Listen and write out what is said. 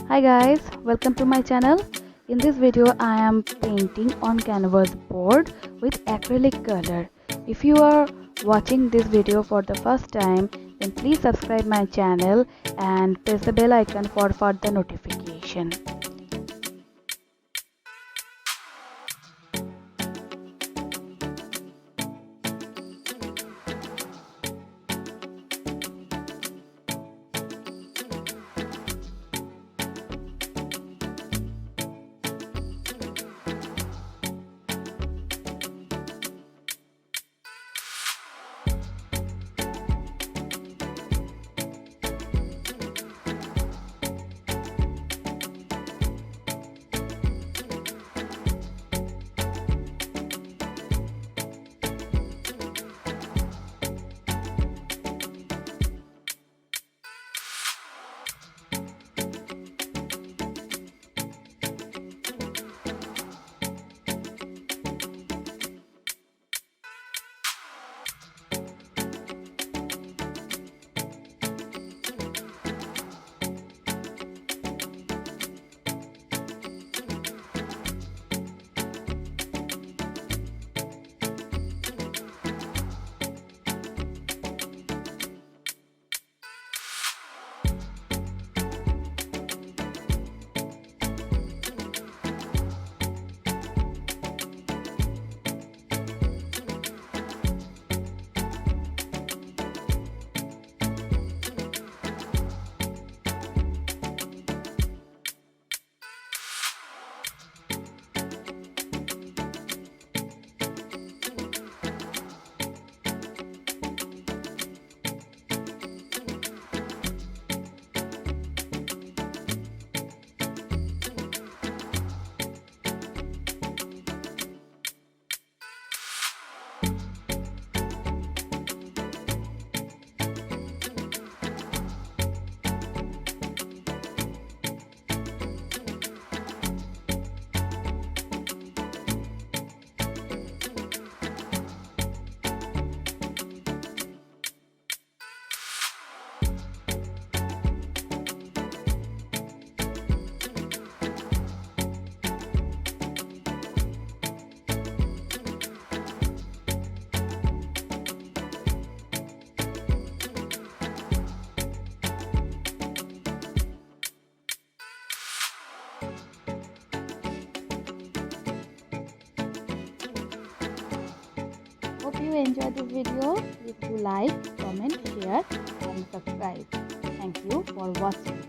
Hi guys, welcome to my channel. In this video I am painting on canvas board with acrylic color. If you are watching this video for the first time, then please subscribe my channel and press the bell icon for further notification. Hope you enjoyed this video. Please do like, comment, share and subscribe. Thank you for watching.